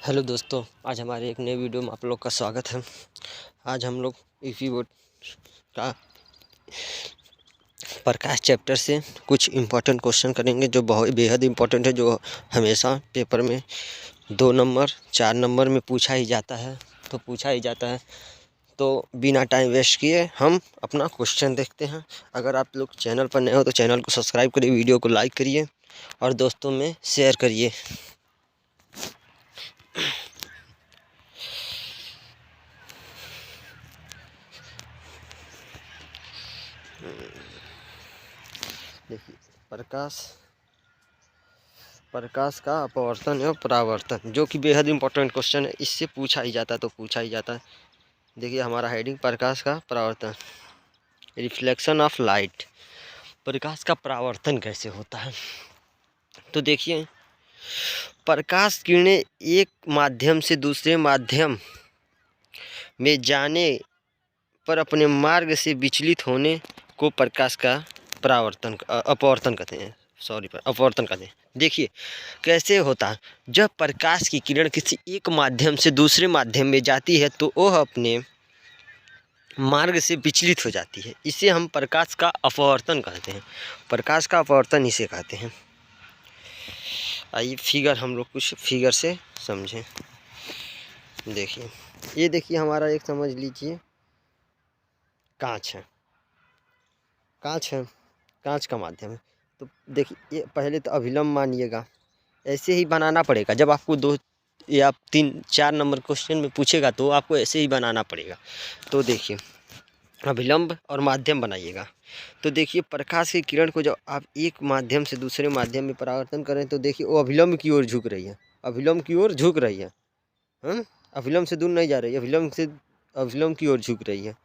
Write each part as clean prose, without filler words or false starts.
Hello दोस्तों, आज हमारे एक नए वीडियो में आप लोग का स्वागत है। आज हम लोग इसी बोर्ड का प्रकाश चैप्टर से कुछ इम्पोर्टेंट क्वेश्चन करेंगे जो बहुत बेहद इम्पोर्टेंट है, जो हमेशा पेपर में 2 नंबर 4 नंबर में पूछा ही जाता है। तो बिना टाइम वेस्ट किए हम अपना क्वेश्चन देखते हैं। अगर आप लोग चैनल पर नए हो तो चैनल को सब्सक्राइब करिए, वीडियो को लाइक करिए और दोस्तों में शेयर करिए। देखिए, प्रकाश का अपवर्तन एवं परावर्तन, जो कि बेहद इंपॉर्टेंट क्वेश्चन है। इससे पूछा ही जाता है। देखिए, हमारा हेडिंग प्रकाश का परावर्तन, रिफ्लेक्शन ऑफ लाइट। प्रकाश का परावर्तन कैसे होता है? तो देखिए, प्रकाश किरणें एक माध्यम से दूसरे माध्यम में जाने पर अपने मार्ग से विचलित होने को प्रकाश का अपवर्तन कहते हैं। अपवर्तन कहते हैं। देखिए कैसे होता है। जब प्रकाश की किरण किसी एक माध्यम से दूसरे माध्यम में जाती है तो वह अपने मार्ग से विचलित हो जाती है। इसे हम प्रकाश का अपवर्तन कहते हैं। प्रकाश का अपवर्तन इसे कहते हैं। आइए हम लोग कुछ फिगर से समझें। देखिए, हमारा एक समझ लीजिए कांच है। कांच का माध्यम है। तो देखिए, ये पहले तो अभिलंब मानिएगा, ऐसे ही बनाना पड़ेगा। जब आपको 2 या 3 4 नंबर क्वेश्चन में पूछेगा तो आपको ऐसे ही बनाना पड़ेगा। तो देखिए, अभिलंब और माध्यम बनाइएगा। तो देखिए, प्रकाश की किरण को जब आप एक माध्यम से दूसरे माध्यम में परावर्तन करें तो देखिए वो अभिलंब की ओर झुक रही है। अभिलंब से दूर नहीं जा रही है, अभिलंब की ओर झुक रही है।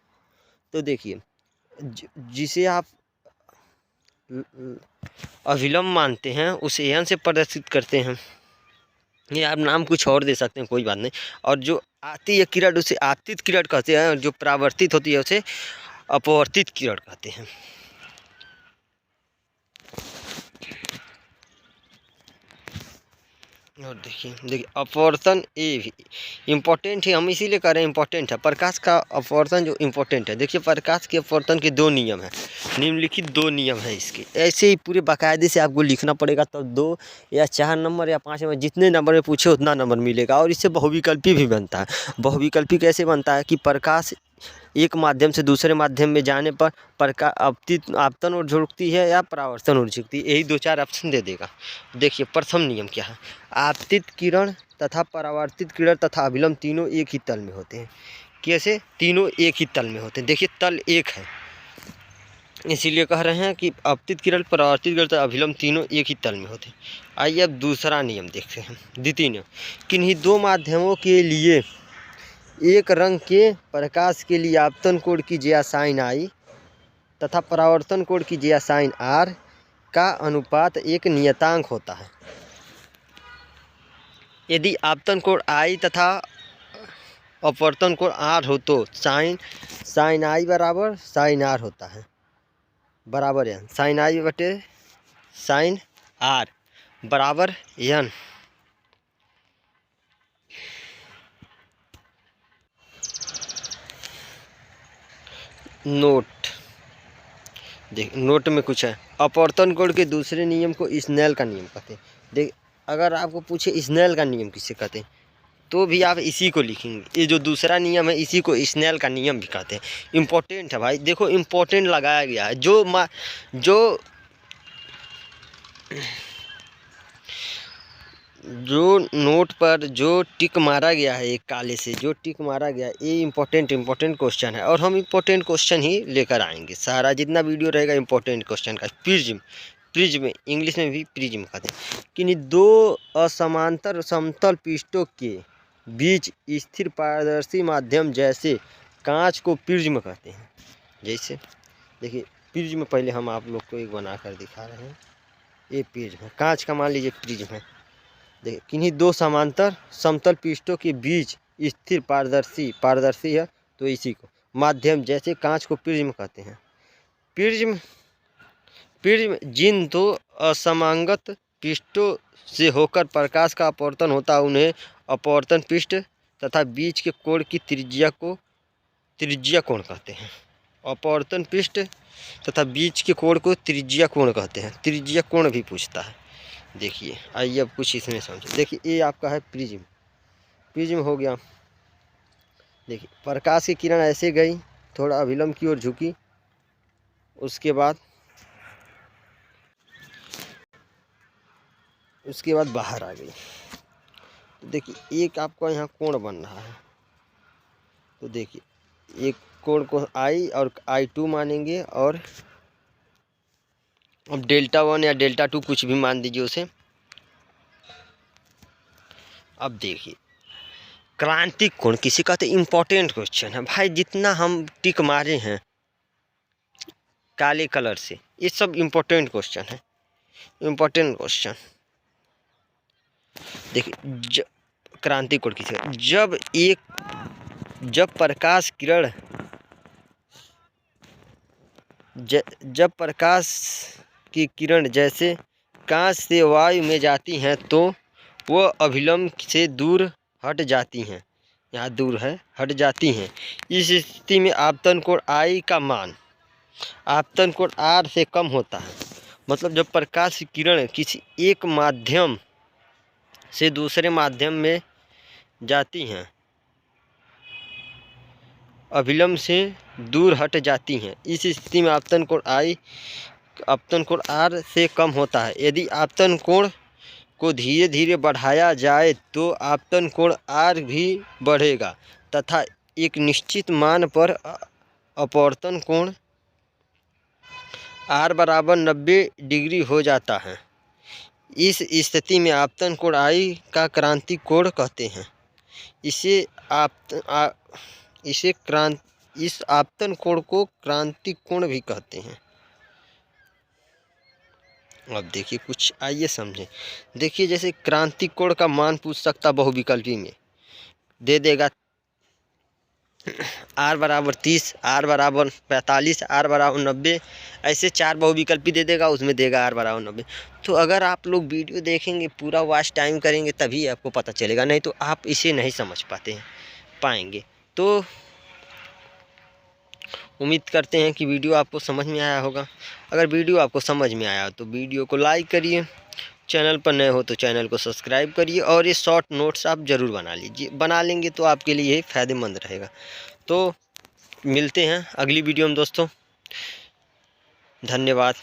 तो देखिए, जिसे आप अभिलंब मानते हैं उसे एन से प्रदर्शित करते हैं। ये आप नाम कुछ और दे सकते हैं, कोई बात नहीं। और जो आती है किरण उसे आपतित किरण कहते हैं, और जो परावर्तित होती है उसे अपवर्तित किरण कहते हैं। और देखिए अपवर्तन ये भी इम्पोर्टेंट है, हम इसीलिए कह रहे हैं इम्पोर्टेंट है। प्रकाश का अपवर्तन जो इम्पोर्टेंट है। देखिए, प्रकाश के अपवर्तन के 2 नियम हैं, निम्नलिखित 2 नियम हैं इसके। ऐसे ही पूरे बाकायदे से आपको लिखना पड़ेगा, तो 2 या 4 नंबर या 5 नंबर, जितने नंबर में पूछे उतना नंबर मिलेगा। और इससे बहुविकल्पी भी बनता है। बहुविकल्पी कैसे बनता है कि प्रकाश एक माध्यम से दूसरे माध्यम में जाने पर आपतन ओर झुकती है या परावर्तन ओर झुकती है। यही 2-4 ऑप्शन दे देगा। देखिए, प्रथम नियम क्या है। आपतित किरण तथा परावर्तित किरण तथा अभिलंब तीनों एक ही तल में होते हैं। कैसे? तीनों एक ही तल में होते हैं। देखिए, तल एक है, इसीलिए कह रहे हैं कि आपतित किरण, परावर्तित किरण तथा अभिलंब तीनों एक ही तल में होते हैं। आइए अब दूसरा नियम देखते हैं। द्वितीय नियम, किन्हीं 2 माध्यमों के लिए एक रंग के प्रकाश के लिए आपतन कोण की ज्या साइन आई तथा परावर्तन कोण की ज्या साइन आर का अनुपात एक नियतांक होता है। यदि आपतन कोण आई तथा अपवर्तन कोण आर हो तो साइन आई बराबर साइन आर होता है, बराबर एन। साइन आई बटे साइन आर बराबर एन। नोट में कुछ है। अपवर्तन कोण के दूसरे नियम को स्नेल का नियम कहते हैं। देख, अगर आपको पूछे स्नेल का नियम किसे कहते हैं तो भी आप इसी को लिखेंगे। ये जो दूसरा नियम है इसी को स्नेल का नियम भी कहते हैं। इम्पोर्टेंट है भाई, देखो इम्पोर्टेंट लगाया गया है। जो नोट पर जो टिक मारा गया है, एक काले से जो टिक मारा गया है, ये इम्पोर्टेंट क्वेश्चन है। और हम इम्पोर्टेंट क्वेश्चन ही लेकर आएंगे। सारा जितना वीडियो रहेगा इम्पोर्टेंट क्वेश्चन का। प्रिज्म इंग्लिश में भी प्रिज्म कहते हैं। कि 2 असमांतर समतल पृष्ठों के बीच स्थिर पारदर्शी माध्यम जैसे कांच को प्रिज्म कहते हैं। जैसे देखिए, प्रिज्म पहले हम आप लोग को एक बना कर दिखा रहे हैं। ये प्रिज्म है, कांच का मान लीजिए प्रिज्म है। देखिए, किन्हीं 2 समांतर समतल पृष्ठों के बीच स्थिर पारदर्शी है तो इसी को माध्यम जैसे कांच को प्रिज्म कहते हैं। प्रिज्म जिन 2 असमांगत पृष्ठों से होकर प्रकाश का अपवर्तन होता है उन्हें अपवर्तन पृष्ठ तथा बीच के कोण की त्रिज्या को त्रिज्या कोण कहते हैं। अपवर्तन पृष्ठ तथा बीच के कोण को त्रिज्या कोण कहते हैं। त्रिज्या कोण भी पूछता है। देखिए आइए अब कुछ इसमें समझे। देखिए ये आपका है प्रिज्म। प्रिज्म हो गया। देखिए प्रकाश की किरण ऐसे गई, थोड़ा अभिलंब की ओर झुकी, उसके बाद बाहर आ गई। तो देखिए एक आपका यहाँ कोण बन रहा है। तो देखिए एक कोण को I और I2 मानेंगे, और अब डेल्टा 1 या डेल्टा 2 कुछ भी मान दीजिए उसे। अब देखिए क्रांतिक कोण किसी कहते इम्पोर्टेंट क्वेश्चन है भाई। जितना हम टिक मारे हैं काले कलर से, ये सब इम्पोर्टेंट क्वेश्चन है। इम्पोर्टेंट क्वेश्चन देखिए क्रांतिक कोण किसी जब प्रकाश किरण जब प्रकाश की किरण जैसे कांच से वायु में जाती हैं तो वो अभिलंब से दूर हट जाती हैं। यहाँ दूर है, हट जाती हैं। इस स्थिति में आपतन कोण I का मान आपतन कोण R से कम होता है। मतलब जब प्रकाश की किरण किसी एक माध्यम से दूसरे माध्यम में जाती हैं, अभिलंब से दूर हट जाती हैं, इस स्थिति में आपतन कोण R से कम होता है। यदि आपतन कोण को धीरे धीरे बढ़ाया जाए तो आपतन कोण R भी बढ़ेगा तथा एक निश्चित मान पर अपवर्तन कोण R बराबर 90 डिग्री हो जाता है। इस स्थिति में आपतन कोण I का क्रांतिक कोण कहते हैं। इस आपतन कोण को क्रांतिक कोण भी कहते हैं। अब देखिए कुछ आइए समझें। देखिए जैसे क्रांतिक कोण का मान पूछ सकता बहुविकल्पी में, दे देगा R बराबर 30, R बराबर 45, R बराबर 90, ऐसे 4 बहुविकल्पी दे देगा, उसमें देगा R बराबर 90। तो अगर आप लोग वीडियो देखेंगे, पूरा वॉच टाइम करेंगे, तभी आपको पता चलेगा, नहीं तो आप इसे नहीं समझ पाएंगे। तो उम्मीद करते हैं कि वीडियो आपको समझ में आया होगा। अगर वीडियो आपको समझ में आया तो वीडियो को लाइक करिए, चैनल पर नए हो तो चैनल को सब्सक्राइब करिए, और ये शॉर्ट नोट्स आप ज़रूर बना लीजिए। बना लेंगे तो आपके लिए फ़ायदेमंद रहेगा। तो मिलते हैं अगली वीडियो में दोस्तों। धन्यवाद।